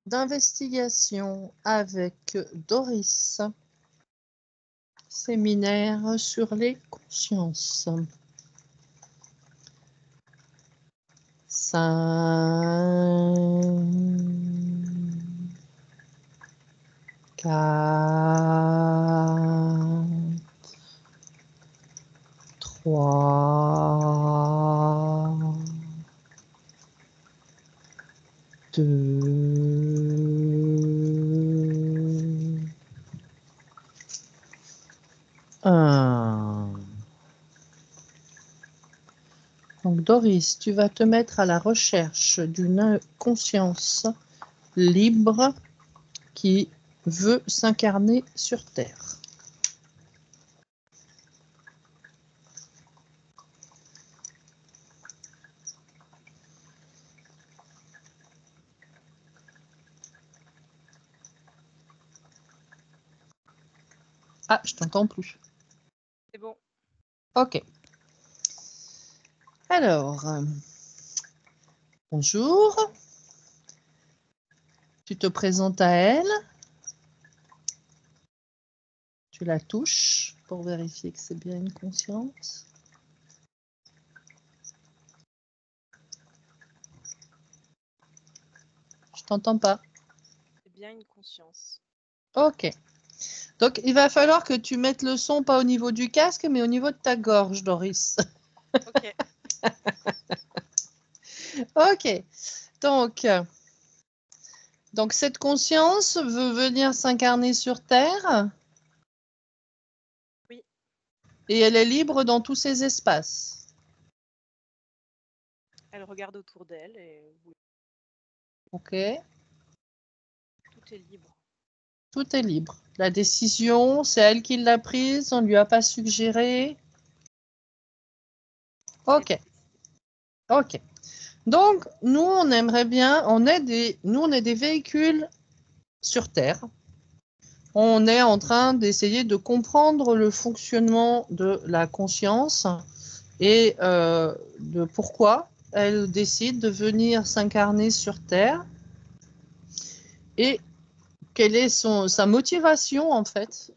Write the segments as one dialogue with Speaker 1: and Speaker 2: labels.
Speaker 1: d'investigation avec Doris. Séminaire sur les consciences. 5, 4, 3, 2, 1. Donc Doris, tu vas te mettre à la recherche d'une conscience libre qui veut s'incarner sur Terre. Ah, je t'entends plus.
Speaker 2: C'est bon.
Speaker 1: Ok. Alors, bonjour. Tu te présentes à elle. Tu la touches pour vérifier que c'est bien une conscience. Je t'entends pas.
Speaker 2: C'est bien une conscience.
Speaker 1: Ok. Donc, il va falloir que tu mettes le son pas au niveau du casque, mais au niveau de ta gorge, Doris.
Speaker 2: Ok.
Speaker 1: Ok. Donc, cette conscience veut venir s'incarner sur Terre.
Speaker 2: Oui.
Speaker 1: Et elle est libre dans tous ces espaces.
Speaker 2: Elle regarde autour d'elle et oui.
Speaker 1: Ok.
Speaker 2: Tout est libre.
Speaker 1: Tout est libre. La décision, c'est elle qui l'a prise, on ne lui a pas suggéré. Ok. Ok. Donc, nous, on aimerait bien, on est des véhicules sur Terre. On est en train d'essayer de comprendre le fonctionnement de la conscience et de pourquoi elle décide de venir s'incarner sur Terre et quelle est sa motivation en fait.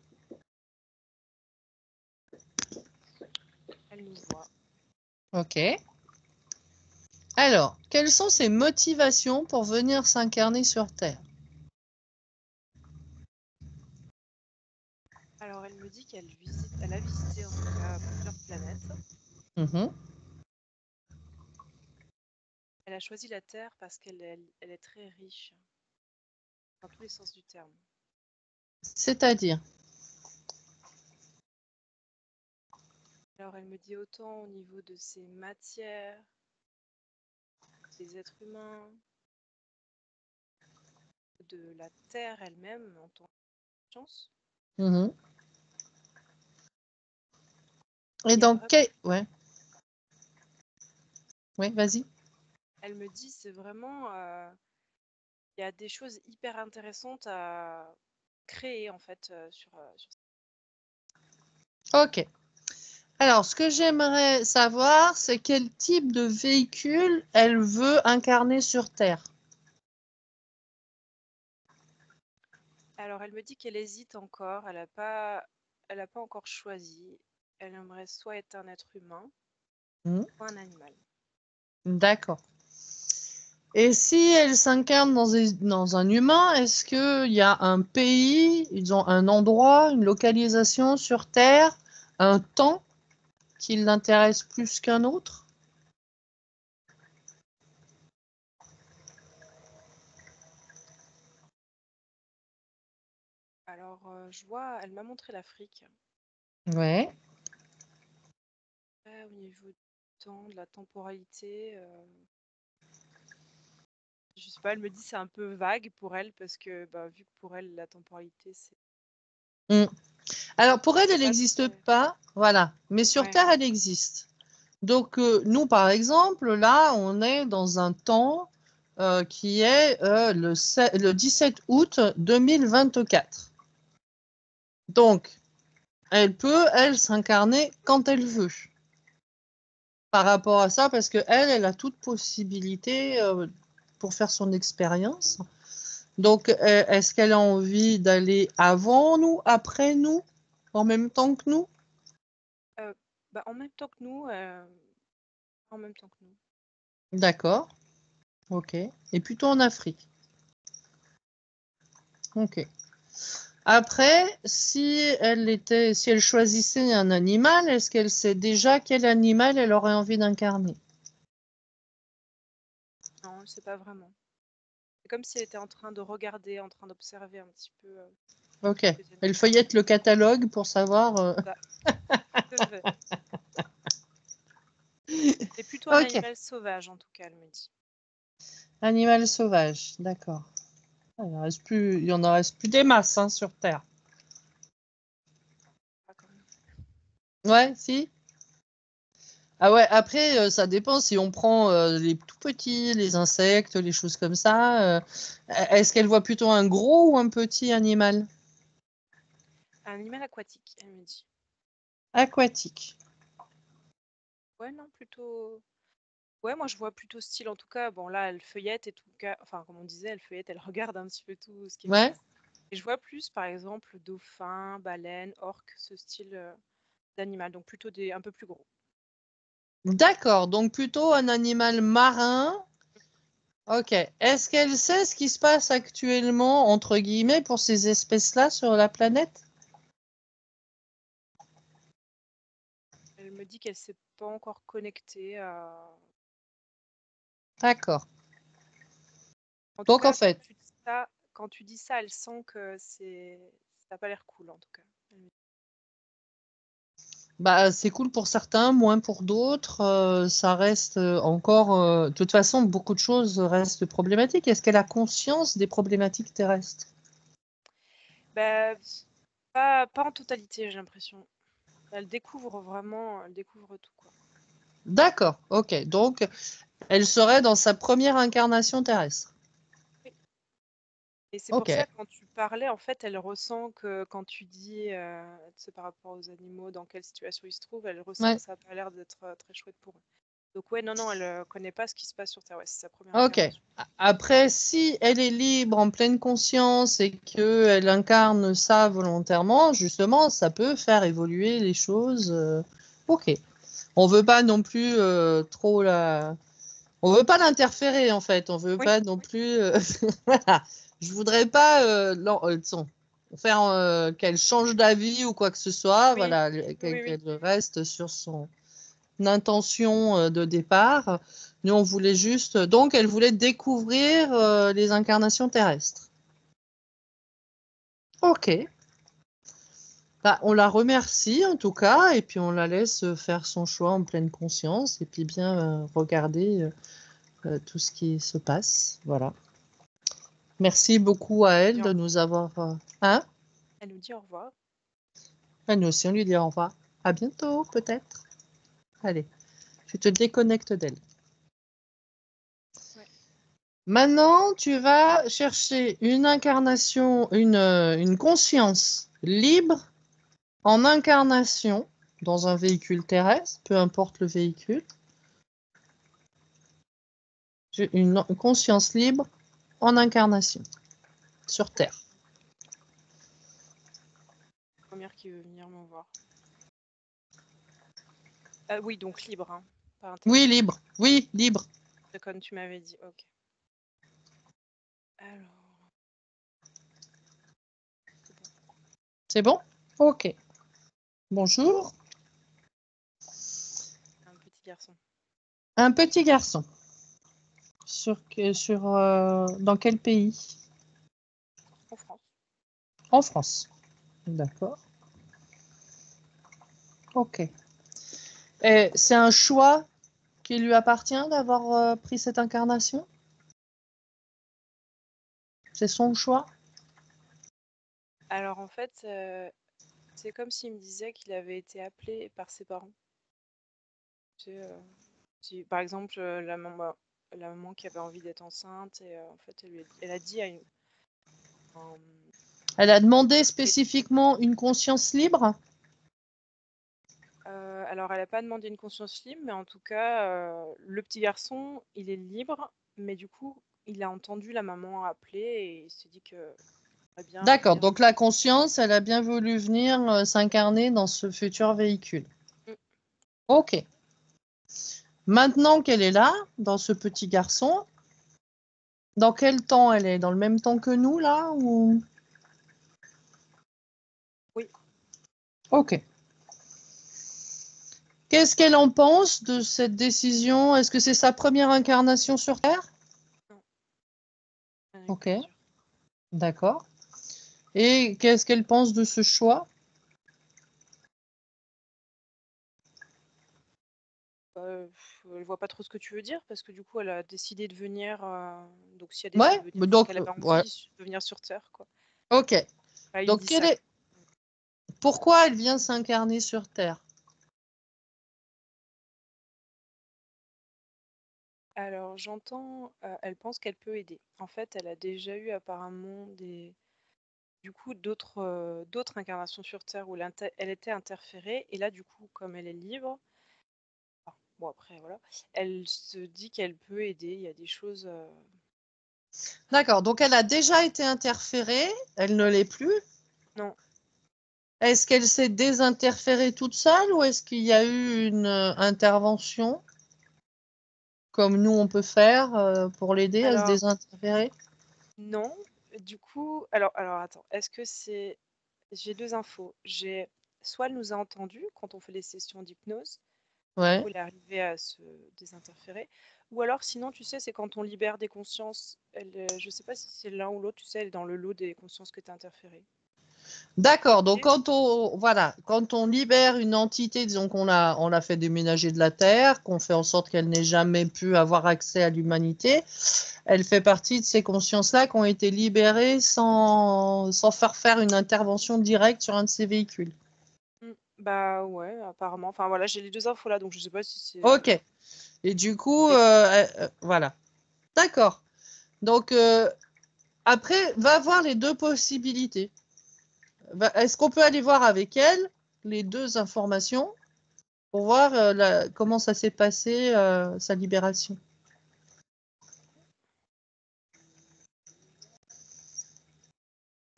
Speaker 2: Elle nous voit.
Speaker 1: Ok. Alors, quelles sont ses motivations pour venir s'incarner sur Terre?
Speaker 2: Alors, elle me dit qu'elle elle a visité en tout cas plusieurs planètes.
Speaker 1: Mhm.
Speaker 2: Elle a choisi la Terre parce qu'elle est très riche, dans tous les sens du terme.
Speaker 1: C'est-à-dire?
Speaker 2: Alors, elle me dit autant au niveau de ses matières, des êtres humains, de la Terre elle-même en tant que chance.
Speaker 1: Mhm. Et
Speaker 2: Il y a
Speaker 1: donc,
Speaker 2: vraiment...
Speaker 1: ouais. Oui, vas-y.
Speaker 2: Elle me dit c'est vraiment... il y a des choses hyper intéressantes à créer en fait sur
Speaker 1: Ok. Alors, ce que j'aimerais savoir, c'est quel type de véhicule elle veut incarner sur Terre.
Speaker 2: Alors, elle me dit qu'elle hésite encore, elle a pas encore choisi. Elle aimerait soit être un être humain, soit un animal.
Speaker 1: D'accord. Et si elle s'incarne dans un humain, est-ce qu'il y a un pays, ils ont un endroit, une localisation sur Terre, un temps qui l'intéresse plus qu'un autre?
Speaker 2: Alors, je vois, elle m'a montré l'Afrique.
Speaker 1: Ouais.
Speaker 2: Au niveau du temps, de la temporalité, je sais pas, elle me dit c'est un peu vague pour elle parce que bah, vu que pour elle la temporalité c'est
Speaker 1: Mm. Alors pour elle, elle
Speaker 2: pas
Speaker 1: n'existe
Speaker 2: très...
Speaker 1: pas, voilà. Mais sur
Speaker 2: Ouais,
Speaker 1: Terre, elle existe. Donc nous, par exemple, là, on est dans un temps qui est le 17 août 2024. Donc, elle peut, elle, s'incarner quand elle veut par rapport à ça, parce qu'elle, elle a toute possibilité pour faire son expérience. Donc, est-ce qu'elle a envie d'aller avant nous, après nous, en même temps que nous?
Speaker 2: En même temps que nous. En même temps que nous.
Speaker 1: D'accord. Ok. Et plutôt en Afrique. Ok. Après, si elle choisissait un animal, est-ce qu'elle sait déjà quel animal elle aurait envie d'incarner?
Speaker 2: Non, on ne sait pas vraiment. C'est comme si elle était en train de regarder, en train d'observer un petit peu.
Speaker 1: Ok.
Speaker 2: Les animaux.
Speaker 1: Elle feuillette le catalogue pour savoir.
Speaker 2: Ça. Tout à fait. C'est plutôt un
Speaker 1: Ok.
Speaker 2: animal sauvage, en tout cas, elle me dit.
Speaker 1: Animal sauvage, d'accord. Il y en reste plus des masses hein, sur Terre.
Speaker 2: Pas quand même.
Speaker 1: Ouais, si. Ah ouais, après, ça dépend si on prend les tout petits, les insectes, les choses comme ça. Est-ce qu'elle voit plutôt un gros ou un petit animal?
Speaker 2: Un animal aquatique, elle me dit.
Speaker 1: Aquatique.
Speaker 2: Ouais, non, plutôt. Ouais, moi je vois plutôt style en tout cas. Bon, là, elle feuillette et tout cas. Enfin, comme on disait, elle feuillette, elle regarde un petit peu tout ce qui
Speaker 1: Ouais.
Speaker 2: existe. Et je vois plus, par exemple, dauphin, baleine, orque, ce style d'animal. Donc plutôt un peu plus gros.
Speaker 1: D'accord, donc plutôt un animal marin. Ok. Est-ce qu'elle sait ce qui se passe actuellement, entre guillemets, pour ces espèces-là sur la planète?
Speaker 2: Elle me dit qu'elle s'est pas encore connectée à.
Speaker 1: D'accord.
Speaker 2: En tout
Speaker 1: Donc en
Speaker 2: cas,
Speaker 1: fait,
Speaker 2: quand tu dis ça, elle sent que ça n'a pas l'air cool en tout cas.
Speaker 1: bah, c'est cool pour certains, moins pour d'autres. Ça reste encore. De toute façon, beaucoup de choses restent problématiques. Est-ce qu'elle a conscience des problématiques terrestres?
Speaker 2: Bah, pas en totalité, j'ai l'impression. Elle découvre tout quoi.
Speaker 1: D'accord, ok. Donc, elle serait dans sa première incarnation terrestre.
Speaker 2: Oui. Et c'est
Speaker 1: Ok,
Speaker 2: pour ça, quand tu parlais, en fait, elle ressent que quand tu dis, par rapport aux animaux, dans quelle situation ils se trouvent, elle ressent
Speaker 1: ouais,
Speaker 2: que ça n'a pas l'air d'être très chouette pour eux. Donc ouais, non, elle connaît pas ce qui se passe sur Terre. Ouais, c'est sa première
Speaker 1: ok.
Speaker 2: incarnation.
Speaker 1: Après, si elle est libre, en pleine conscience et qu'elle incarne ça volontairement, justement, ça peut faire évoluer les choses. Ok. On veut pas non plus trop la. On veut pas l'interférer en fait. On veut
Speaker 2: Oui,
Speaker 1: pas non plus. Voilà. Je voudrais pas faire qu'elle change d'avis ou quoi que ce soit.
Speaker 2: oui,
Speaker 1: Voilà,
Speaker 2: oui, oui.
Speaker 1: qu'elle reste sur son intention de départ. Nous, on voulait juste. Donc, elle voulait découvrir les incarnations terrestres. Ok. Bah, on la remercie en tout cas, et puis on la laisse faire son choix en pleine conscience, et puis bien regarder tout ce qui se passe. Voilà. Merci beaucoup à
Speaker 2: Elle nous
Speaker 1: elle
Speaker 2: dit
Speaker 1: de nous avoir. Hein?
Speaker 2: elle nous dit au revoir.
Speaker 1: Et nous aussi, on lui dit au revoir. À bientôt, peut-être. Allez, tu te déconnectes d'elle.
Speaker 2: Ouais.
Speaker 1: Maintenant, tu vas chercher une incarnation, une conscience libre en incarnation dans un véhicule terrestre, peu importe le véhicule. J'ai une conscience libre en incarnation sur Terre.
Speaker 2: Première qui veut venir me voir. Oui, donc libre, hein, pas
Speaker 1: Oui,
Speaker 2: intégré.
Speaker 1: libre. Oui, libre.
Speaker 2: C'est comme tu m'avais dit. Ok. Alors, c'est bon.
Speaker 1: C'est bon? Ok. Bonjour.
Speaker 2: Un petit garçon.
Speaker 1: Un petit garçon. Dans quel pays?
Speaker 2: En France.
Speaker 1: En France. D'accord. Ok. Et c'est un choix qui lui appartient d'avoir pris cette incarnation? C'est son choix?
Speaker 2: Alors en fait, c'est comme s'il me disait qu'il avait été appelé par ses parents. Tu sais, par exemple, la maman qui avait envie d'être enceinte, et en fait, elle a dit à un-
Speaker 1: Elle a demandé spécifiquement une conscience libre?
Speaker 2: alors, elle n'a pas demandé une conscience libre, mais en tout cas, le petit garçon, il est libre, mais du coup, il a entendu la maman appeler et il s'est dit que bien
Speaker 1: D'accord,
Speaker 2: venir.
Speaker 1: donc la conscience, elle a bien voulu venir s'incarner dans ce futur véhicule.
Speaker 2: Mm.
Speaker 1: Ok. Maintenant qu'elle est là, dans ce petit garçon, dans quel temps elle est? Dans le même temps que nous, là, ou...
Speaker 2: Oui.
Speaker 1: Ok. Qu'est-ce qu'elle en pense de cette décision? Est-ce que c'est sa première incarnation sur Terre?
Speaker 2: Non, elle n'est
Speaker 1: Ok,
Speaker 2: pas sûre.
Speaker 1: d'accord. Et qu'est-ce qu'elle pense de ce choix?
Speaker 2: Elle voit pas trop ce que tu veux dire parce que du coup, elle a décidé de venir. Donc, si elle décide
Speaker 1: Ouais,
Speaker 2: de venir, c'est
Speaker 1: donc,
Speaker 2: qu'elle avait
Speaker 1: ouais,
Speaker 2: envie de venir sur Terre, quoi.
Speaker 1: ok.
Speaker 2: Enfin, il
Speaker 1: Donc,
Speaker 2: dit ça.
Speaker 1: pourquoi elle vient s'incarner sur Terre?
Speaker 2: Alors, j'entends, elle pense qu'elle peut aider. En fait, elle a déjà eu apparemment du coup, d'autres incarnations sur Terre où elle était interférée. Et là, du coup, comme elle est libre, bon après, voilà, elle se dit qu'elle peut aider. Il y a des choses.
Speaker 1: D'accord, donc elle a déjà été interférée, elle ne l'est plus.
Speaker 2: Non.
Speaker 1: Est-ce qu'elle s'est désinterférée toute seule ou est-ce qu'il y a eu une intervention comme nous on peut faire pour l'aider à se
Speaker 2: Alors,
Speaker 1: désinterférer?
Speaker 2: non. Du coup, alors attends. Est-ce que c'est. J'ai deux infos. Soit elle nous a entendus quand on fait les sessions d'hypnose. Du
Speaker 1: Ouais.
Speaker 2: coup, elle est arrivée à se désinterférer. Ou alors, sinon, tu sais, c'est quand on libère des consciences. Je sais pas si c'est l'un ou l'autre, tu sais, elle est dans le lot des consciences que tu as interférées.
Speaker 1: D'accord, donc quand on libère une entité, disons on l'a fait déménager de la Terre, qu'on fait en sorte qu'elle n'ait jamais pu avoir accès à l'humanité, elle fait partie de ces consciences-là qui ont été libérées sans faire une intervention directe sur un de ces véhicules.
Speaker 2: Bah ouais, apparemment. Enfin voilà, j'ai les deux infos là, donc je sais pas si c'est.
Speaker 1: Ok. Et du coup, voilà. D'accord. Donc, après, va voir les deux possibilités. Est-ce qu'on peut aller voir avec elle les deux informations pour voir comment ça s'est passé, sa libération?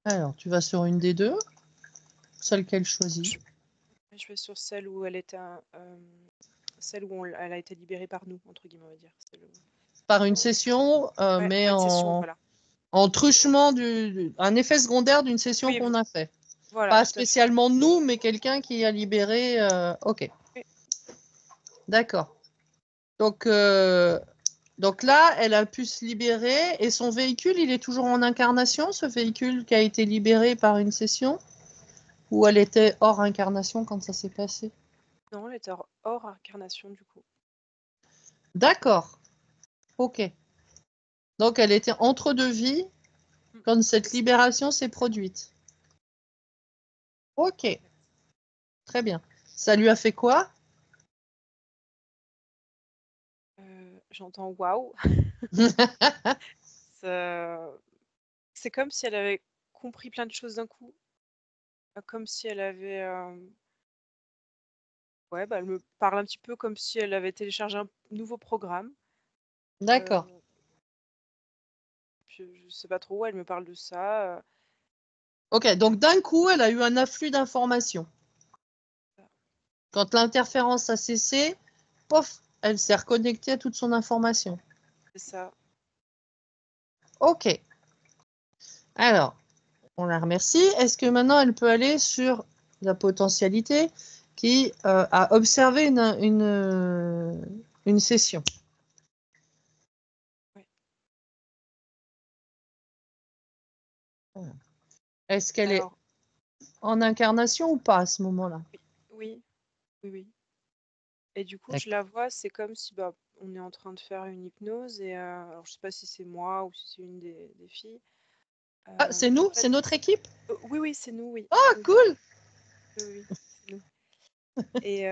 Speaker 1: Alors, tu vas sur une des deux, celle qu'elle choisit.
Speaker 2: Je vais sur celle où elle était, celle où elle a été libérée par nous, entre guillemets, on va dire.
Speaker 1: Par une session,
Speaker 2: Ouais,
Speaker 1: mais
Speaker 2: par une session, voilà.
Speaker 1: en truchement, un effet secondaire d'une session
Speaker 2: Oui,
Speaker 1: qu'on a fait.
Speaker 2: voilà,
Speaker 1: Pas
Speaker 2: tout à fait.
Speaker 1: spécialement nous, mais quelqu'un qui a libéré. Ok,
Speaker 2: Oui.
Speaker 1: d'accord. Donc là, elle a pu se libérer et son véhicule, il est toujours en incarnation, ce véhicule qui a été libéré par une session? Ou elle était hors incarnation quand ça s'est passé?
Speaker 2: Non, elle était hors incarnation, du coup.
Speaker 1: D'accord, ok. Donc elle était entre deux vies quand cette libération s'est produite. Ok, très bien. Ça lui a fait quoi?
Speaker 2: J'entends waouh. C'est comme si elle avait compris plein de choses d'un coup. Comme si elle avait. Ouais, bah, elle me parle un petit peu comme si elle avait téléchargé un nouveau programme.
Speaker 1: D'accord.
Speaker 2: Euh, je sais pas trop, elle me parle de ça.
Speaker 1: Ok, donc d'un coup, elle a eu un afflux d'informations. Quand l'interférence a cessé, pof, elle s'est reconnectée à toute son information.
Speaker 2: C'est ça.
Speaker 1: Ok. Alors, on la remercie. Est-ce que maintenant elle peut aller sur la potentialité qui a observé une session?
Speaker 2: Ouais.
Speaker 1: Est-ce qu'elle est
Speaker 2: Alors,
Speaker 1: en incarnation ou pas à ce moment-là?
Speaker 2: oui, oui, oui. Et du coup, je
Speaker 1: D'accord.
Speaker 2: la vois, c'est comme si bah, on est en train de faire une hypnose. Et alors, je sais pas si c'est moi ou si c'est une des filles.
Speaker 1: Ah, c'est
Speaker 2: En
Speaker 1: nous?
Speaker 2: fait,
Speaker 1: C'est notre équipe?
Speaker 2: oui, oui, c'est nous, oui.
Speaker 1: Oh,
Speaker 2: Oui,
Speaker 1: cool!
Speaker 2: oui, oui, c'est nous. Et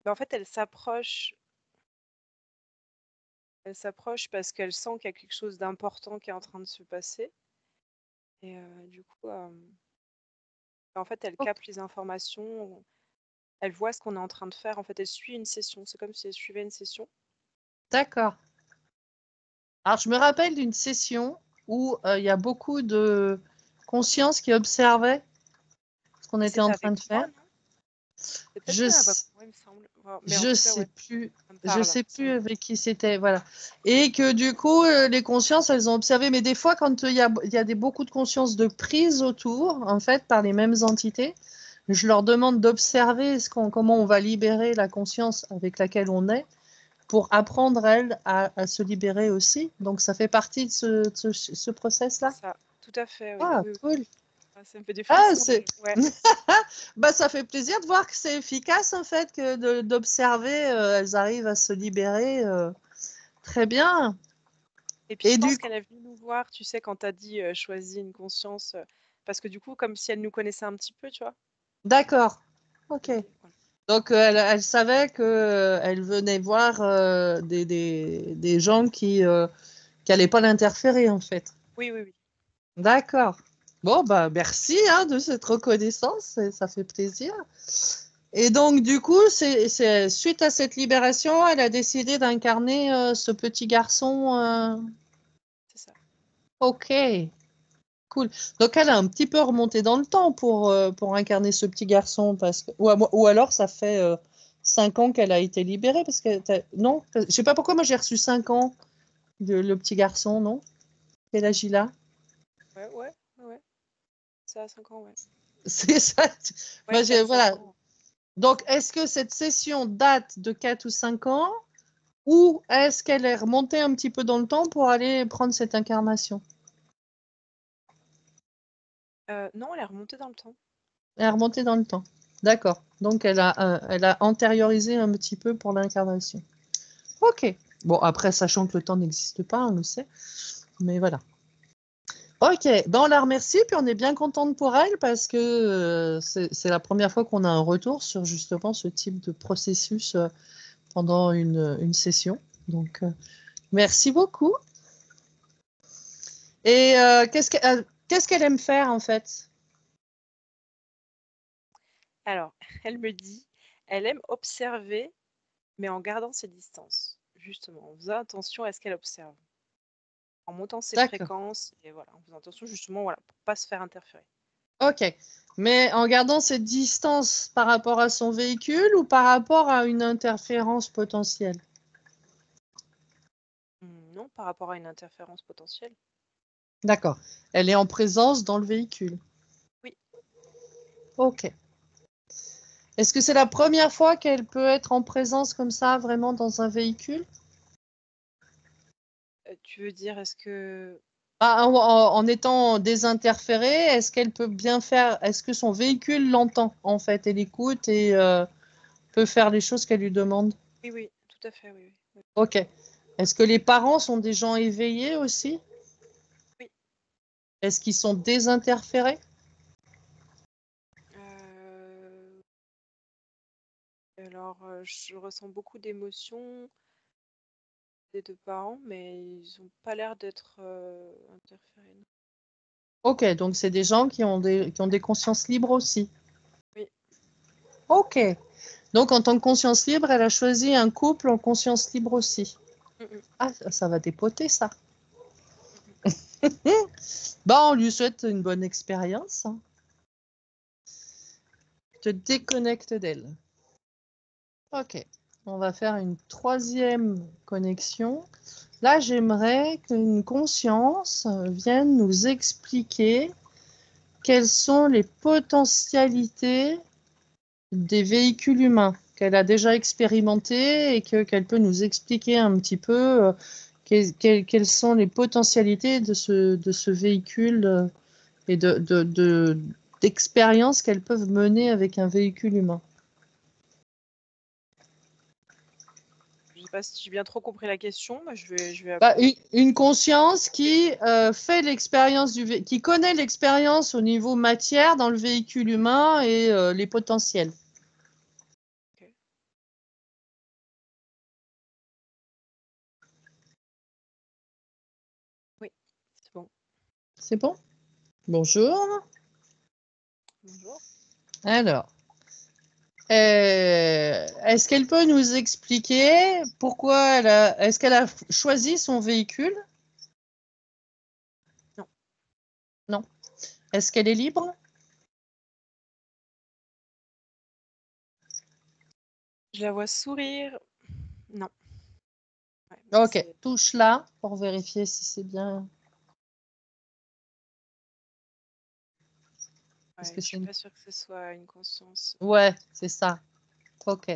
Speaker 2: bah, en fait, elle s'approche parce qu'elle sent qu'il y a quelque chose d'important qui est en train de se passer. Et du coup, en fait, elle
Speaker 1: Ok,
Speaker 2: capte les informations, elle voit ce qu'on est en train de faire. En fait, elle suit une session. C'est comme si elle suivait une session.
Speaker 1: d'accord. Alors, je me rappelle d'une session où il y a beaucoup de conscience qui observait ce qu'on était en
Speaker 2: C'était
Speaker 1: train de
Speaker 2: avec moi,
Speaker 1: faire.
Speaker 2: non? C'est peut-être
Speaker 1: Je
Speaker 2: même avec
Speaker 1: s-
Speaker 2: moi, il me semble. Mais en
Speaker 1: je
Speaker 2: tout cas,
Speaker 1: sais
Speaker 2: ouais,
Speaker 1: plus,
Speaker 2: ça me
Speaker 1: je
Speaker 2: parle.
Speaker 1: sais plus avec qui c'était, voilà. Et que du coup, les consciences, elles ont observé. Mais des fois, quand il y a beaucoup de consciences de prise autour, en fait, par les mêmes entités, je leur demande d'observer comment on va libérer la conscience avec laquelle on est pour apprendre, elles, à se libérer aussi. Donc, ça fait partie de ce
Speaker 2: C'est
Speaker 1: process-là.
Speaker 2: ça, tout à fait, oui.
Speaker 1: Ah,
Speaker 2: Oui, oui.
Speaker 1: cool.
Speaker 2: Ah, ça me fait des
Speaker 1: Ah,
Speaker 2: frissons.
Speaker 1: c'est...
Speaker 2: Ouais.
Speaker 1: Bah, ça fait plaisir de voir que c'est efficace, en fait, que d'observer, elles arrivent à se libérer. Très bien.
Speaker 2: Et puis,
Speaker 1: Et
Speaker 2: je pense
Speaker 1: du
Speaker 2: qu'elle
Speaker 1: coup,
Speaker 2: est venue nous voir, tu sais, quand tu as dit choisis une conscience. Parce que du coup, comme si elle nous connaissait un petit peu, tu vois.
Speaker 1: d'accord. Ok.
Speaker 2: Voilà.
Speaker 1: Donc, elle savait que elle venait voir des gens qui n'allaient pas l'interférer, en fait.
Speaker 2: Oui, oui, oui.
Speaker 1: D'accord. Bon, bah, merci hein, de cette reconnaissance, ça fait plaisir. Et donc, du coup, c'est suite à cette libération, elle a décidé d'incarner ce petit garçon.
Speaker 2: C'est ça.
Speaker 1: Ok, cool. Donc, elle a un petit peu remonté dans le temps pour incarner ce petit garçon, ou alors ça fait 5 ans qu'elle a été libérée, parce que non, je sais pas pourquoi moi j'ai reçu 5 ans le petit garçon, non? Quel âge il a?
Speaker 2: Ouais, ouais, ouais, ouais. Ça a 5 ans, ouais.
Speaker 1: C'est ça.
Speaker 2: Ouais,
Speaker 1: Moi,
Speaker 2: 4-5
Speaker 1: voilà.
Speaker 2: ans.
Speaker 1: Donc, est-ce que cette session date de 4 ou 5 ans ou est-ce qu'elle est remontée un petit peu dans le temps pour aller prendre cette incarnation?
Speaker 2: Non, elle est remontée dans le temps.
Speaker 1: Elle est remontée dans le temps. D'accord. Donc, elle a antériorisé un petit peu pour l'incarnation. Ok. Bon, après, sachant que le temps n'existe pas, on le sait. Mais voilà. Ok. Ben, on la remercie, puis on est bien contente pour elle parce que c'est la première fois qu'on a un retour sur justement ce type de processus pendant une session. Donc, merci beaucoup. Et qu'est-ce qu'elle aime faire en fait?
Speaker 2: Alors, elle me dit, elle aime observer, mais en gardant ses distances. Justement, en faisant attention à ce qu'elle observe. En montant ses
Speaker 1: D'accord.
Speaker 2: fréquences, et voilà, en faisant attention justement, voilà, pour pas se faire interférer.
Speaker 1: Ok. Mais en gardant cette distance par rapport à son véhicule ou par rapport à une interférence potentielle?
Speaker 2: Non, par rapport à une interférence potentielle.
Speaker 1: D'accord. Elle est en présence dans le véhicule.
Speaker 2: Oui.
Speaker 1: Ok. Est-ce que c'est la première fois qu'elle peut être en présence comme ça, vraiment dans un véhicule?
Speaker 2: Tu veux dire, est-ce que...
Speaker 1: Ah, en étant désinterférée, est-ce qu'elle peut bien faire, est-ce que son véhicule l'entend en fait et l'écoute et peut faire les choses qu'elle lui demande?
Speaker 2: Oui, oui, tout à fait, oui, oui. Oui.
Speaker 1: Ok. Est-ce que les parents sont des gens éveillés aussi?
Speaker 2: Oui.
Speaker 1: Est-ce qu'ils sont désinterférés?
Speaker 2: Alors, je ressens beaucoup d'émotions des deux parents, mais ils n'ont pas l'air d'être interférés. Non.
Speaker 1: Ok, donc c'est des gens qui ont des consciences libres aussi.
Speaker 2: Oui.
Speaker 1: Ok. Donc en tant que conscience libre, elle a choisi un couple en conscience libre aussi.
Speaker 2: Mm, mm,
Speaker 1: Ah, ça va dépoter ça.
Speaker 2: mm, mm.
Speaker 1: Bah, on lui souhaite une bonne expérience, hein. Je te déconnecte d'elle. Ok. On va faire une troisième connexion. Là, j'aimerais qu'une conscience vienne nous expliquer quelles sont les potentialités des véhicules humains qu'elle a déjà expérimentés et qu'elle peut nous expliquer un petit peu quelles sont les potentialités de ce véhicule et d'expériences qu'elles peuvent mener avec un véhicule humain.
Speaker 2: Je sais pas si j'ai bien trop compris la question, mais je vais...
Speaker 1: Bah, une conscience qui fait l'expérience qui connaît l'expérience au niveau matière dans le véhicule humain et les potentiels.
Speaker 2: Ok. Oui, c'est bon.
Speaker 1: C'est bon? Bonjour.
Speaker 2: Bonjour.
Speaker 1: Alors, est-ce qu'elle peut nous expliquer pourquoi est-ce qu'elle a choisi son véhicule Non. Est-ce qu'elle est libre?
Speaker 2: Je la vois sourire. Non. Ouais,
Speaker 1: Ok, touche là pour vérifier si c'est bien. Parce que
Speaker 2: je suis pas sûre que ce soit une conscience.
Speaker 1: Ouais, c'est ça. Ok.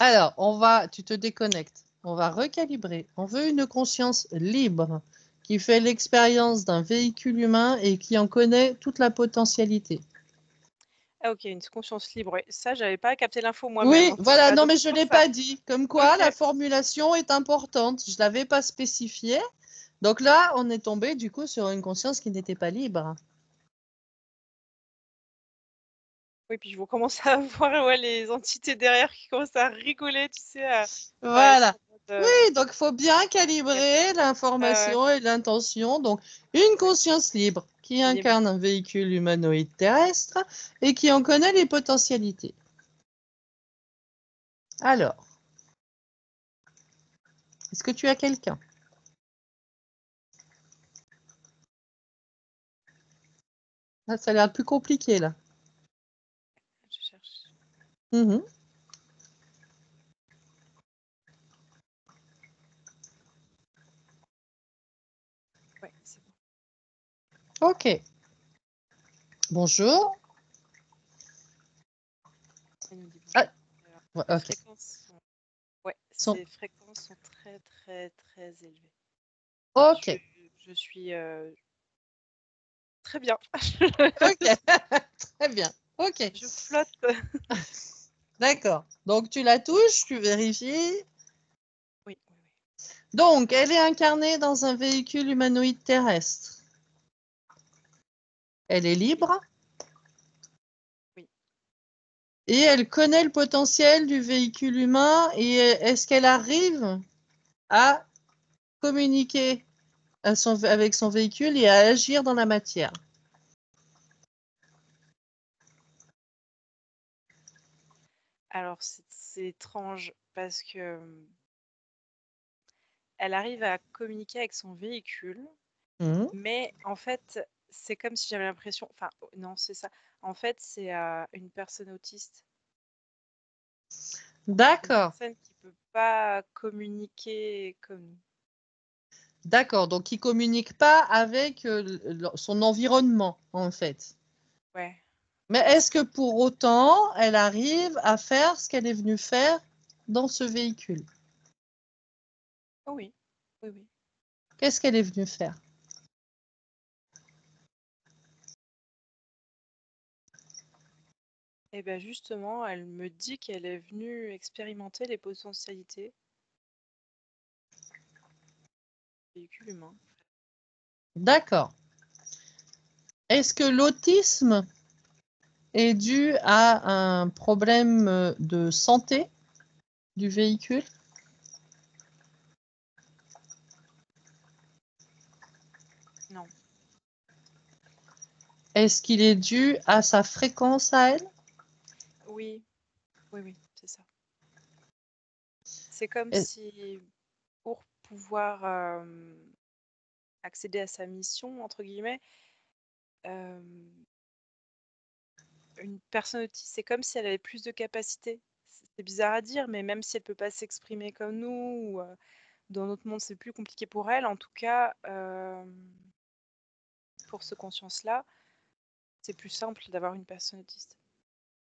Speaker 1: Alors, tu te déconnectes. On va recalibrer. On veut une conscience libre qui fait l'expérience d'un véhicule humain et qui en connaît toute la potentialité.
Speaker 2: Ah ok, une conscience libre. Ouais. Ça, j'avais pas capté l'info moi-même.
Speaker 1: Oui,
Speaker 2: En tout
Speaker 1: voilà,
Speaker 2: cas,
Speaker 1: non,
Speaker 2: donc
Speaker 1: mais
Speaker 2: c'est
Speaker 1: je ne
Speaker 2: pour
Speaker 1: l'ai
Speaker 2: ça.
Speaker 1: pas dit. Comme quoi,
Speaker 2: Ok.
Speaker 1: la formulation est importante. Je ne l'avais pas spécifié. Donc là, on est tombé du coup sur une conscience qui n'était pas libre.
Speaker 2: Oui, puis je vous commence à voir les entités derrière qui commencent à rigoler, tu sais. Ouais,
Speaker 1: Voilà. Oui, donc il faut bien
Speaker 2: ok.
Speaker 1: calibrer l'information et l'intention. Donc, une conscience libre qui
Speaker 2: Libre.
Speaker 1: incarne un véhicule humanoïde terrestre et qui en connaît les potentialités. Alors, est-ce que tu as quelqu'un? Ah, ça a l'air plus compliqué là.
Speaker 2: Je cherche.
Speaker 1: Mhm.
Speaker 2: Ouais, c'est bon.
Speaker 1: Ok. Bonjour.
Speaker 2: Elle nous dit
Speaker 1: Ah,
Speaker 2: bonjour. Alors,
Speaker 1: ouais,
Speaker 2: les
Speaker 1: ok.
Speaker 2: fréquences sont... Ouais,
Speaker 1: Sont-
Speaker 2: ces fréquences sont très, très, très élevées.
Speaker 1: Ok.
Speaker 2: Je suis très bien.
Speaker 1: Ok. Très bien. Ok.
Speaker 2: Je flotte.
Speaker 1: D'accord. Donc, tu la touches, tu vérifies.
Speaker 2: Oui, oui, oui.
Speaker 1: Donc, elle est incarnée dans un véhicule humanoïde terrestre. Elle est libre.
Speaker 2: Oui.
Speaker 1: Et elle connaît le potentiel du véhicule humain et est-ce qu'elle arrive à communiquer avec son véhicule et à agir dans la matière?
Speaker 2: Alors, c'est étrange parce que elle arrive à communiquer avec son véhicule,
Speaker 1: Mhm.
Speaker 2: mais en fait, c'est comme si j'avais l'impression. Enfin, non, c'est ça. En fait, c'est une personne autiste. Une
Speaker 1: D'accord,
Speaker 2: personne qui peut pas communiquer comme nous.
Speaker 1: d'accord. Donc, il communique pas avec son environnement, en fait.
Speaker 2: Ouais.
Speaker 1: Mais
Speaker 2: Ouais.
Speaker 1: est-ce que pour autant, elle arrive à faire ce qu'elle est venue faire dans ce véhicule?
Speaker 2: Oh oui. Oui, oui.
Speaker 1: Qu'est-ce qu'elle est venue faire?
Speaker 2: Et bien justement, elle me dit qu'elle est venue expérimenter les potentialités du véhicule humain.
Speaker 1: D'accord. Est-ce que l'autisme est dû à un problème de santé du véhicule?
Speaker 2: Non.
Speaker 1: Est-ce qu'il est dû à sa fréquence à elle?
Speaker 2: Oui. Oui, oui, c'est ça. C'est comme
Speaker 1: Est-
Speaker 2: si pour pouvoir accéder à sa mission, entre guillemets, euh, une personne autiste, c'est comme si elle avait plus de capacités. C'est bizarre à dire, mais même si elle peut pas s'exprimer comme nous, ou dans notre monde, c'est plus compliqué pour elle. En tout cas, pour ce conscience-là, c'est plus simple d'avoir une personne autiste.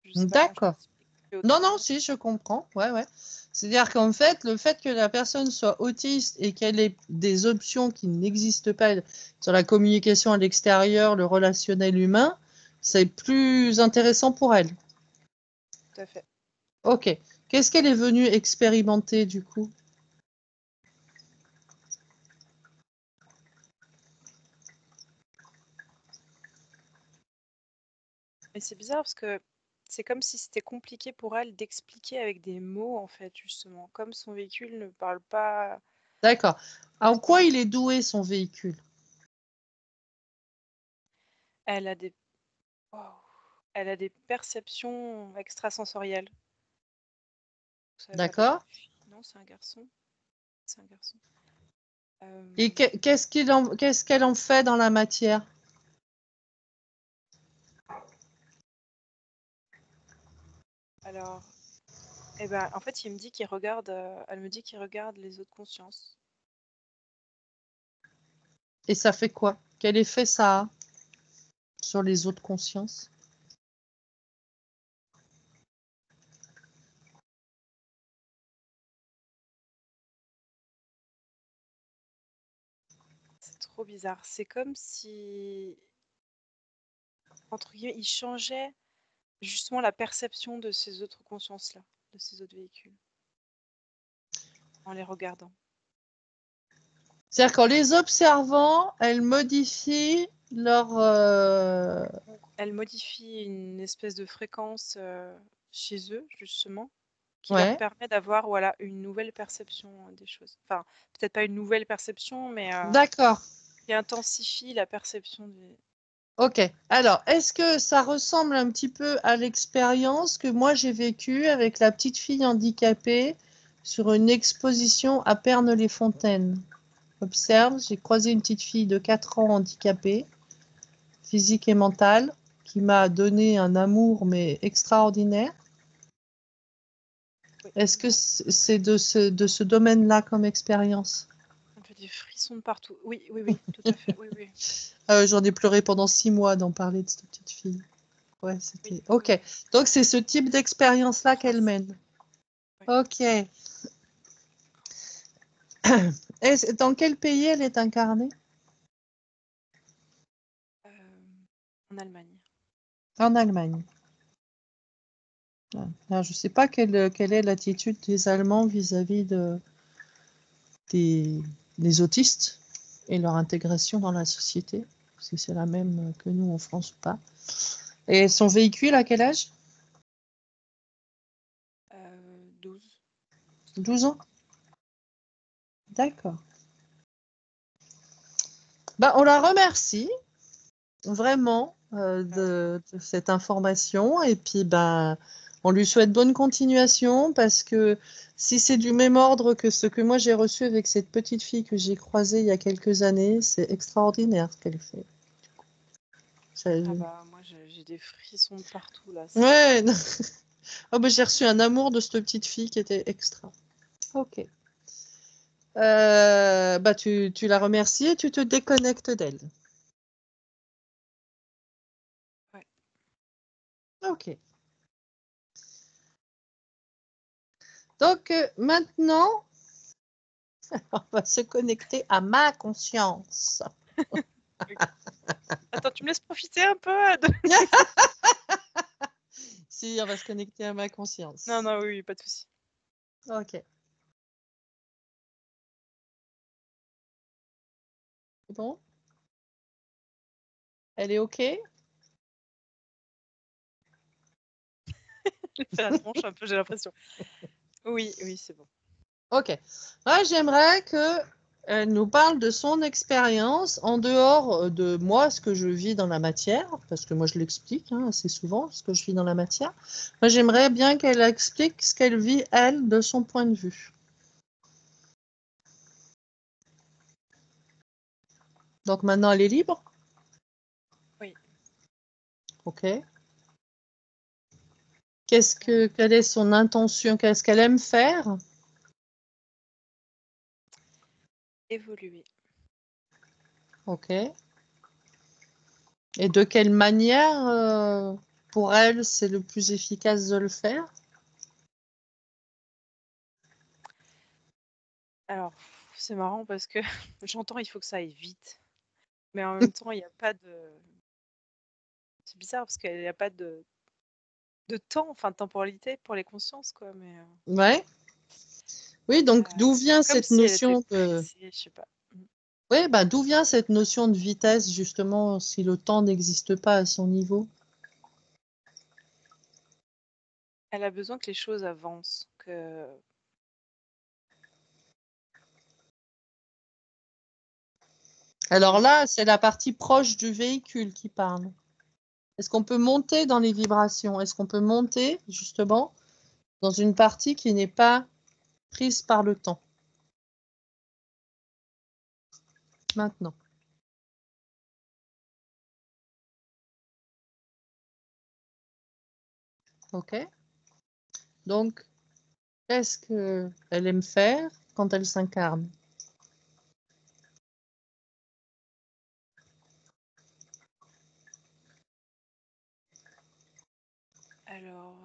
Speaker 2: Je sais pas comment je
Speaker 1: D'accord.
Speaker 2: m'explique plus
Speaker 1: Non, non,
Speaker 2: autrement.
Speaker 1: si, je comprends. Ouais, ouais. C'est-à-dire qu'en fait, le fait que la personne soit autiste et qu'elle ait des options qui n'existent pas sur la communication à l'extérieur, le relationnel humain, c'est plus intéressant pour elle.
Speaker 2: Tout à fait.
Speaker 1: Ok. Qu'est-ce qu'elle est venue expérimenter du coup?
Speaker 2: Mais c'est bizarre parce que c'est comme si c'était compliqué pour elle d'expliquer avec des mots, en fait, justement. Comme son véhicule ne parle pas
Speaker 1: D'accord. En quoi
Speaker 2: forcément.
Speaker 1: il est doué son véhicule?
Speaker 2: Elle a des... Wow. Elle a des perceptions extrasensorielles. Ça va être
Speaker 1: D'accord.
Speaker 2: une fille. Non, c'est un garçon. C'est un garçon.
Speaker 1: Et qu'est-ce qu'elle en fait dans la matière?
Speaker 2: Alors, eh ben, en fait, il me dit qu'il regarde, elle me dit qu'il regarde les autres consciences.
Speaker 1: Et ça fait quoi? Quel effet ça a sur les autres consciences?
Speaker 2: C'est trop bizarre. C'est comme si, entre guillemets, il changeait justement la perception de ces autres consciences-là, de ces autres véhicules, en les regardant.
Speaker 1: C'est-à-dire qu'en les observant, elles modifient leur...
Speaker 2: Elle modifie une espèce de fréquence chez eux, justement, qui leur
Speaker 1: Ouais,
Speaker 2: permet d'avoir voilà, une nouvelle perception des choses. Enfin, peut-être pas une nouvelle perception, mais
Speaker 1: d'accord.
Speaker 2: qui intensifie la perception des...
Speaker 1: Ok. Alors, est-ce que ça ressemble un petit peu à l'expérience que moi j'ai vécue avec la petite fille handicapée sur une exposition à Pernes-les-Fontaines? Observe, j'ai croisé une petite fille de 4 ans handicapée, physique et mentale, qui m'a donné un amour mais extraordinaire.
Speaker 2: Oui.
Speaker 1: Est-ce que c'est de ce domaine-là comme expérience?
Speaker 2: On fait des frissons de partout. Oui, oui, oui, tout à fait. Oui, oui.
Speaker 1: J'en ai pleuré pendant 6 mois d'en parler de cette petite fille. Ouais, c'était...
Speaker 2: Oui,
Speaker 1: Ok.
Speaker 2: oui.
Speaker 1: Donc, c'est ce type d'expérience-là qu'elle mène.
Speaker 2: Oui.
Speaker 1: Ok. Et dans quel pays elle est incarnée?
Speaker 2: En Allemagne.
Speaker 1: En Allemagne. Alors, je ne sais pas quelle est l'attitude des Allemands vis-à-vis des autistes et leur intégration dans la société, si c'est la même que nous en France ou pas. Et son véhicule, à quel âge?
Speaker 2: 12.
Speaker 1: 12 ans? D'accord. Ben, on la remercie vraiment de cette information et puis ben, on lui souhaite bonne continuation parce que si c'est du même ordre que ce que moi j'ai reçu avec cette petite fille que j'ai croisée il y a quelques années, c'est extraordinaire ce qu'elle fait.
Speaker 2: Ah bah, moi, j'ai des frissons de partout, là.
Speaker 1: Ouais, non. Oh, ben, j'ai reçu un amour de cette petite fille qui était extra. Ok. Bah, tu la remercies et tu te déconnectes d'elle.
Speaker 2: Ouais.
Speaker 1: Ok. Donc maintenant, on va se connecter à ma conscience.
Speaker 2: Attends, tu me laisses profiter un peu
Speaker 1: Si, on va se connecter à ma conscience.
Speaker 2: Non, non, oui, oui, pas de souci.
Speaker 1: Ok. Bon. Elle est ok?
Speaker 2: J'ai fait la tronche un peu, j'ai l'impression. Oui, oui, c'est bon.
Speaker 1: Ok. Moi, j'aimerais que elle nous parle de son expérience en dehors de moi, ce que je vis dans la matière, parce que moi je l'explique assez souvent, ce que je vis dans la matière. Moi, j'aimerais bien qu'elle explique ce qu'elle vit, elle, de son point de vue. Donc maintenant, elle est libre?
Speaker 2: Oui.
Speaker 1: Ok. Quelle est son intention? Qu'est-ce qu'elle aime faire?
Speaker 2: Évoluer.
Speaker 1: Ok. Et de quelle manière, pour elle, c'est le plus efficace de le faire?
Speaker 2: Alors, c'est marrant parce que j'entends il faut que ça aille vite. Mais en même temps, il n'y a pas de... C'est bizarre parce qu'il n'y a pas de temps, enfin de temporalité pour les consciences, quoi. Mais
Speaker 1: Ouais. Oui, donc d'où vient
Speaker 2: comme
Speaker 1: cette
Speaker 2: si elle était
Speaker 1: notion de...
Speaker 2: pressée, je sais pas.
Speaker 1: Oui, bah, d'où vient cette notion de vitesse, justement, si le temps n'existe pas à son niveau?
Speaker 2: Elle a besoin que les choses avancent, que...
Speaker 1: Alors là, c'est la partie proche du véhicule qui parle. Est-ce qu'on peut monter dans les vibrations? Est-ce qu'on peut monter, justement, dans une partie qui n'est pas prise par le temps? Maintenant. OK? Donc, qu'est-ce qu'elle aime faire quand elle s'incarne?
Speaker 2: Alors,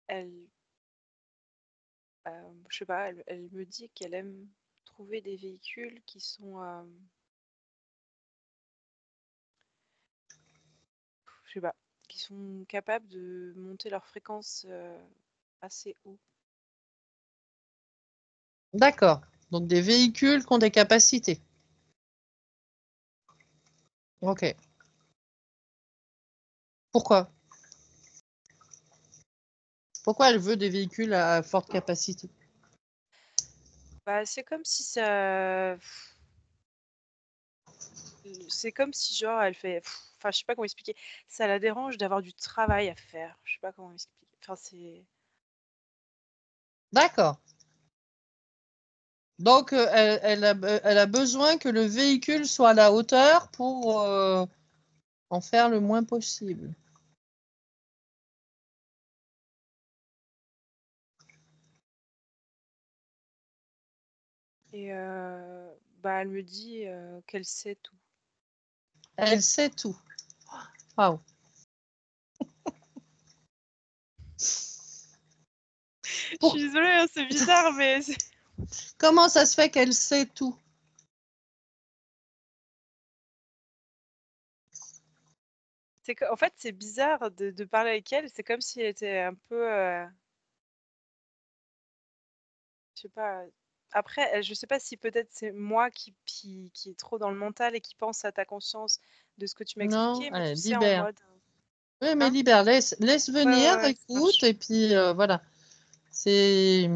Speaker 2: elle, je sais pas, elle me dit qu'elle aime trouver des véhicules qui sont, je sais pas, qui sont capables de monter leur fréquence assez haut.
Speaker 1: D'accord. Donc, des véhicules qui ont des capacités. Ok. Pourquoi? Pourquoi elle veut des véhicules à forte capacité?
Speaker 2: Bah, c'est comme si ça, c'est comme si genre elle fait, enfin je sais pas comment expliquer, ça la dérange d'avoir du travail à faire. Je sais pas comment expliquer. Enfin c'est,
Speaker 1: D'accord. Donc, elle a besoin que le véhicule soit à la hauteur pour en faire le moins possible.
Speaker 2: et bah elle me dit qu'elle sait tout.
Speaker 1: Elle sait tout. Waouh.
Speaker 2: Je suis désolée, hein, c'est bizarre, mais
Speaker 1: Comment ça se fait qu'elle sait tout?
Speaker 2: c'est en fait c'est bizarre de parler avec elle. C'est comme si elle était un peu, je sais pas. Après, je sais pas si peut-être c'est moi qui est trop dans le mental et qui pense à ta conscience de ce que tu m'as
Speaker 1: Non,
Speaker 2: expliqué, mais tu
Speaker 1: allez,
Speaker 2: sais en
Speaker 1: libère.
Speaker 2: mode,
Speaker 1: Oui, mais
Speaker 2: hein?
Speaker 1: libère. Laisse
Speaker 2: Ouais, ouais,
Speaker 1: venir,
Speaker 2: ouais, ça
Speaker 1: écoute,
Speaker 2: marche.
Speaker 1: et puis voilà. C'est.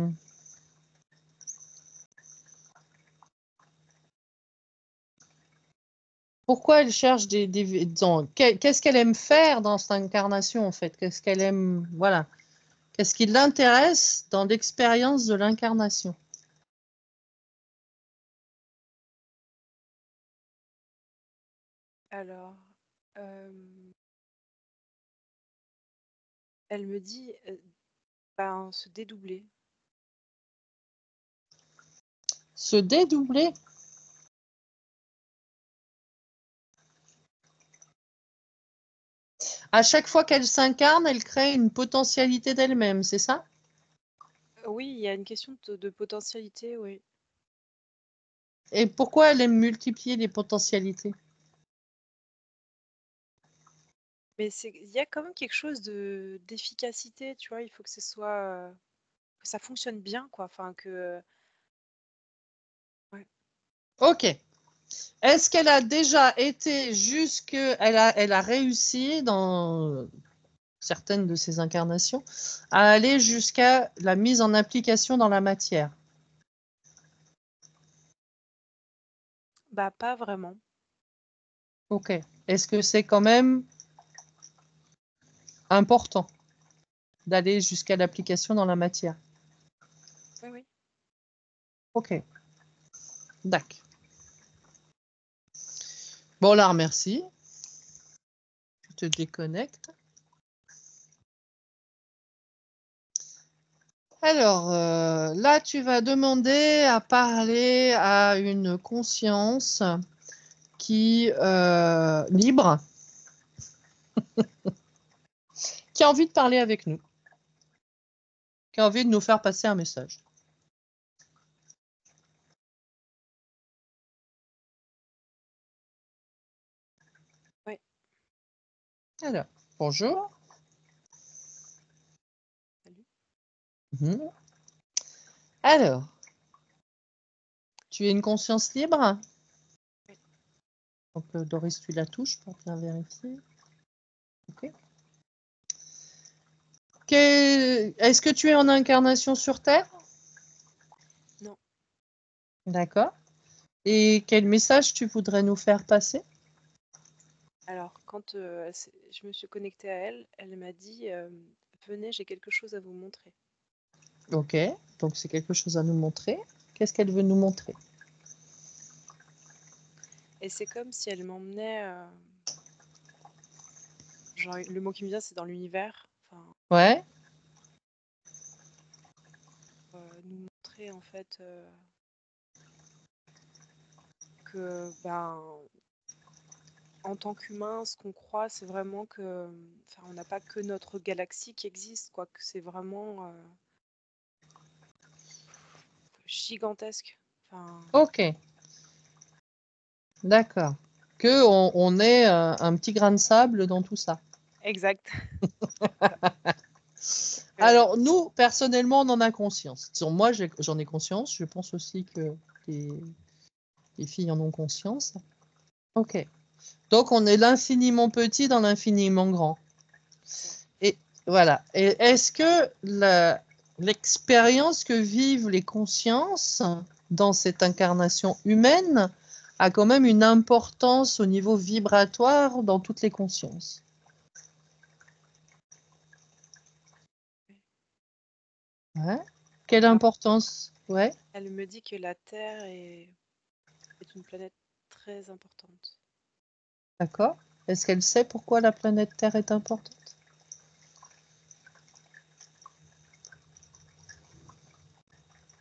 Speaker 1: Pourquoi elle cherche qu'est-ce qu'elle aime faire dans cette incarnation, en fait? Qu'est-ce qu'elle aime. Voilà. Qu'est-ce qui l'intéresse dans l'expérience de l'incarnation?
Speaker 2: Alors, elle me dit, ben, se dédoubler.
Speaker 1: Se dédoubler. À chaque fois qu'elle s'incarne, elle crée une potentialité d'elle-même, c'est ça?
Speaker 2: Oui, il y a une question de potentialité, oui.
Speaker 1: Et pourquoi elle aime multiplier les potentialités?
Speaker 2: Mais il y a quand même quelque chose d'efficacité, tu vois. Il faut que ce soit, que ça fonctionne bien, quoi. Enfin que, ouais.
Speaker 1: Ok. Est-ce qu'elle a déjà été elle a réussi dans certaines de ses incarnations à aller jusqu'à la mise en application dans la matière?
Speaker 2: Bah pas vraiment.
Speaker 1: Ok. Est-ce que c'est quand même important d'aller jusqu'à l'application dans la matière?
Speaker 2: Oui, oui.
Speaker 1: Ok. D'accord. Bon, là, merci. Je te déconnecte. Alors, là, tu vas demander à parler à une conscience qui libre, qui a envie de parler avec nous, qui a envie de nous faire passer un message.
Speaker 2: Ouais.
Speaker 1: Alors, bonjour.
Speaker 2: Salut.
Speaker 1: Mhm. Alors, tu es une conscience libre?
Speaker 2: Ouais.
Speaker 1: Donc, Doris, tu la touches pour bien vérifier. Ok. Est-ce que tu es en incarnation sur Terre?
Speaker 2: Non.
Speaker 1: D'accord. Et quel message tu voudrais nous faire passer?
Speaker 2: Alors, quand je me suis connectée à elle, elle m'a dit, venez, j'ai quelque chose à vous montrer.
Speaker 1: Ok, donc c'est quelque chose à nous montrer. Qu'est-ce qu'elle veut nous montrer?
Speaker 2: Et c'est comme si elle m'emmenait, genre, le mot qui me vient, c'est dans l'univers. Enfin,
Speaker 1: Ouais.
Speaker 2: nous montrer en fait que ben, en tant qu'humain, ce qu'on croit, c'est vraiment que, enfin, on n'a pas que notre galaxie qui existe, quoi, que c'est vraiment gigantesque. Enfin,
Speaker 1: Ok. D'accord. Que on est un petit grain de sable dans tout ça.
Speaker 2: exact.
Speaker 1: Alors, nous, personnellement, on en a conscience. Disons, moi, j'en ai conscience. Je pense aussi que les, les filles en ont conscience. Ok. Donc, on est l'infiniment petit dans l'infiniment grand.
Speaker 2: Ça.
Speaker 1: Et voilà. Et est-ce que l'expérience que vivent les consciences dans cette incarnation humaine a quand même une importance au niveau vibratoire dans toutes les consciences? Ouais. Quelle
Speaker 2: Alors,
Speaker 1: importance? Ouais.
Speaker 2: elle me dit que la Terre est une planète très importante.
Speaker 1: D'accord. Est-ce qu'elle sait pourquoi la planète Terre est importante?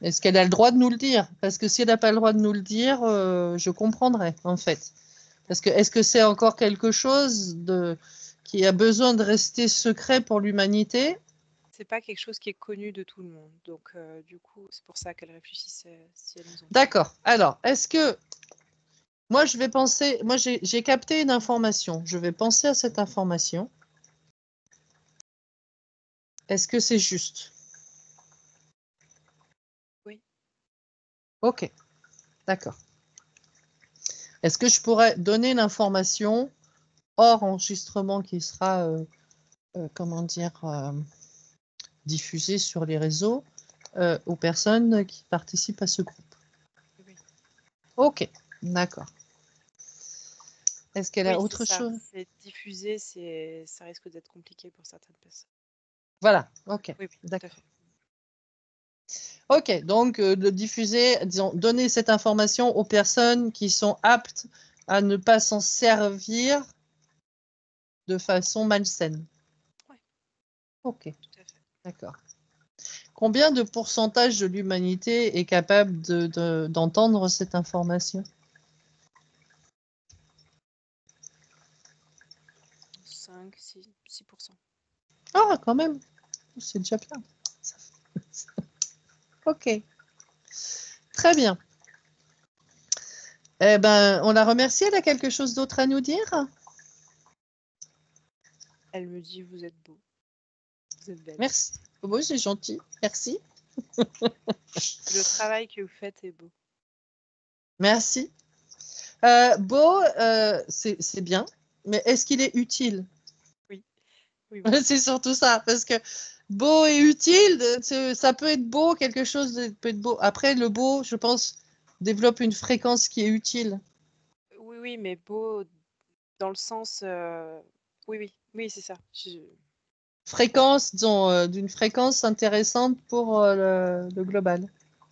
Speaker 1: Est-ce qu'elle a le droit de nous le dire? Parce que si elle n'a pas le droit de nous le dire, je comprendrais, en fait. Parce que est-ce que c'est encore quelque chose qui a besoin de rester secret pour l'humanité?
Speaker 2: C'est pas quelque chose qui est connu de tout le monde. Donc, du coup, c'est pour ça qu'elle réfléchissait si elle nous en parle.
Speaker 1: D'accord. Alors, est-ce que moi je vais penser, moi j'ai capté une information. Je vais penser à cette information. Est-ce que c'est juste?
Speaker 2: Oui.
Speaker 1: Ok. D'accord. Est-ce que je pourrais donner l'information hors enregistrement qui sera, comment dire, diffusée sur les réseaux aux personnes qui participent à ce groupe?
Speaker 2: Oui.
Speaker 1: Ok. D'accord. Est-ce qu'elle a
Speaker 2: Oui, c'est
Speaker 1: autre
Speaker 2: ça.
Speaker 1: chose?
Speaker 2: C'est diffusé, ça risque d'être compliqué pour certaines personnes.
Speaker 1: Voilà. Ok.
Speaker 2: Oui, oui, tout à
Speaker 1: D'accord.
Speaker 2: fait.
Speaker 1: Ok, donc de diffuser, disons, donner cette information aux personnes qui sont aptes à ne pas s'en servir de façon malsaine.
Speaker 2: Oui,
Speaker 1: Ok,
Speaker 2: tout à fait.
Speaker 1: d'accord. Combien de pourcentage de l'humanité est capable d'entendre cette information?
Speaker 2: 5, 6%.
Speaker 1: Ah, quand même, c'est déjà bien. Ok, très bien. Eh ben, on la remercie. Elle a quelque chose d'autre à nous dire?
Speaker 2: Elle me dit, vous êtes beau. Vous êtes belle.
Speaker 1: Merci. Oui, c'est gentil. Merci.
Speaker 2: Le travail que vous faites est beau.
Speaker 1: Merci. Beau, c'est bien, mais est-ce qu'il est utile?
Speaker 2: Oui, oui, oui.
Speaker 1: C'est surtout ça, parce que beau et utile, ça peut être beau, quelque chose peut être beau. Après, le beau, je pense, développe une fréquence qui est utile.
Speaker 2: Oui, oui, mais beau dans le sens. Oui, oui, oui, c'est ça.
Speaker 1: Fréquence, disons, d'une fréquence intéressante pour le global.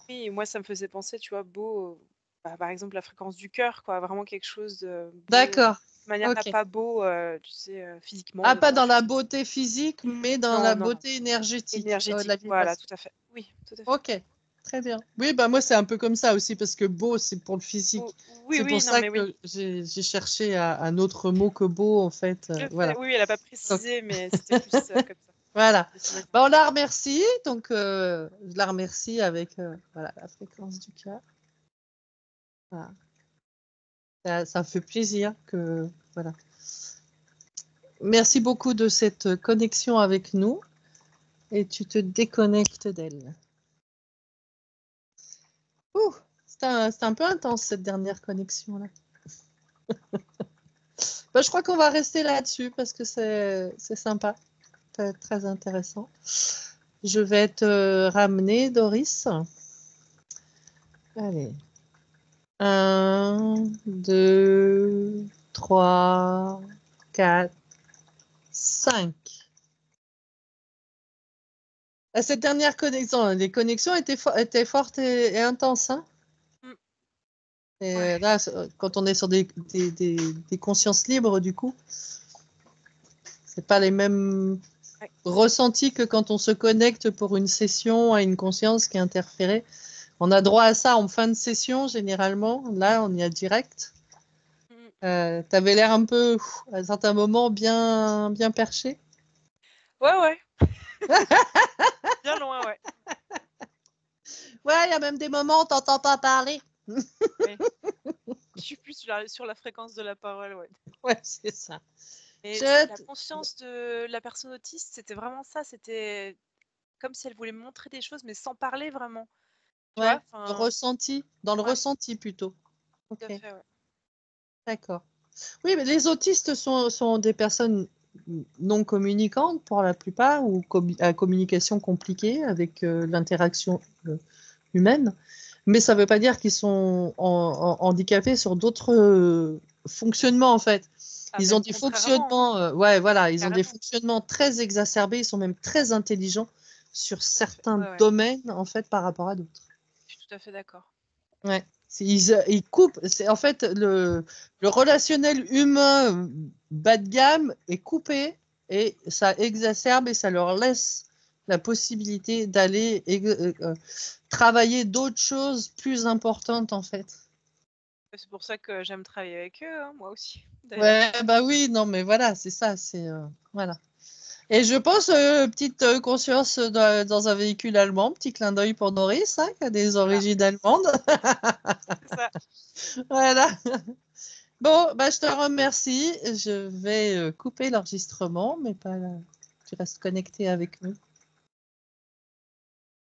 Speaker 2: Oui, moi, ça me faisait penser, tu vois, beau, bah, par exemple, la fréquence du cœur, quoi. Vraiment quelque chose de beau.
Speaker 1: D'accord,
Speaker 2: De manière
Speaker 1: ok.
Speaker 2: pas beau, tu sais, physiquement,
Speaker 1: Ah,
Speaker 2: mais
Speaker 1: pas
Speaker 2: vraiment
Speaker 1: dans
Speaker 2: quelque
Speaker 1: la
Speaker 2: chose.
Speaker 1: beauté physique, mais dans la
Speaker 2: Non, non, non.
Speaker 1: beauté énergétique, la
Speaker 2: Énergétique, voilà,
Speaker 1: vibration.
Speaker 2: tout à fait. Oui, tout à fait.
Speaker 1: Ok, très bien. Oui, bah moi c'est un peu comme ça aussi parce que beau c'est pour le physique.
Speaker 2: Oui,
Speaker 1: C'est pour
Speaker 2: oui, non,
Speaker 1: ça
Speaker 2: mais oui.
Speaker 1: que j'ai cherché un autre mot que beau en fait.
Speaker 2: Je sais,
Speaker 1: Voilà.
Speaker 2: oui, elle n'a pas
Speaker 1: Donc,
Speaker 2: précisé, mais c'était plus comme ça.
Speaker 1: voilà.
Speaker 2: Destination.
Speaker 1: Bah, on la remercie. Donc je la remercie avec voilà, la fréquence du cœur. Voilà. Ça fait plaisir que voilà. Merci beaucoup de cette connexion avec nous et tu te déconnectes d'elle. Ouh, c'est un peu intense cette dernière connexion là. Bah, je crois qu'on va rester là-dessus parce que c'est sympa, très intéressant. Je vais te ramener, Doris. Allez. 1, 2, 3, 4, 5. Cette dernière connexion, les connexions étaient fortes et intenses. Hein,
Speaker 2: Mm. Ouais.
Speaker 1: et là, quand on est sur des consciences libres, du coup. C'est pas les mêmes
Speaker 2: Ouais.
Speaker 1: ressentis que quand on se connecte pour une session à une conscience qui est interférée. On a droit à ça en fin de session, généralement. Là, on y a direct.
Speaker 2: Mm.
Speaker 1: T'avais l'air un peu, à certains moments, bien perché.
Speaker 2: Ouais. Bien loin, ouais.
Speaker 1: Ouais, il y a même des moments où t'entends pas parler.
Speaker 2: Ouais. Je suis plus sur la fréquence de la parole, ouais.
Speaker 1: Ouais, c'est ça.
Speaker 2: Et la conscience de la personne autiste, c'était vraiment ça. C'était comme si elle voulait montrer des choses, mais sans parler vraiment. Tu
Speaker 1: Ouais,
Speaker 2: vois,
Speaker 1: le ressenti, dans le
Speaker 2: ouais.
Speaker 1: ressenti plutôt.
Speaker 2: Tout à
Speaker 1: Ok,
Speaker 2: fait, ouais.
Speaker 1: d'accord. Oui, mais les autistes sont des personnes non communicantes pour la plupart ou à communication compliquée avec l'interaction humaine. Mais ça ne veut pas dire qu'ils sont handicapés sur d'autres fonctionnements en fait. Ils ont
Speaker 2: Même
Speaker 1: des
Speaker 2: contrairement,
Speaker 1: fonctionnements, ouais, voilà, ils ont des
Speaker 2: carrément.
Speaker 1: fonctionnements très exacerbés. Ils sont même très intelligents sur certains
Speaker 2: Ouais.
Speaker 1: domaines en fait par rapport à d'autres.
Speaker 2: Je suis tout à fait d'accord.
Speaker 1: Ouais. Ils coupent. En fait le relationnel humain bas de gamme est coupé et ça exacerbe et ça leur laisse la possibilité d'aller travailler d'autres choses plus importantes en fait.
Speaker 2: C'est pour ça que j'aime travailler avec eux, hein, moi aussi, d'ailleurs.
Speaker 1: Ouais, bah oui, non mais voilà, c'est ça, c'est voilà. Et je pense, petite conscience dans un véhicule allemand, petit clin d'œil pour Doris, hein, qui a des
Speaker 2: Voilà,
Speaker 1: origines allemandes.
Speaker 2: c'est ça.
Speaker 1: Voilà. Bon, bah, je te remercie. Je vais couper l'enregistrement, mais pas là. Tu restes connecté avec nous.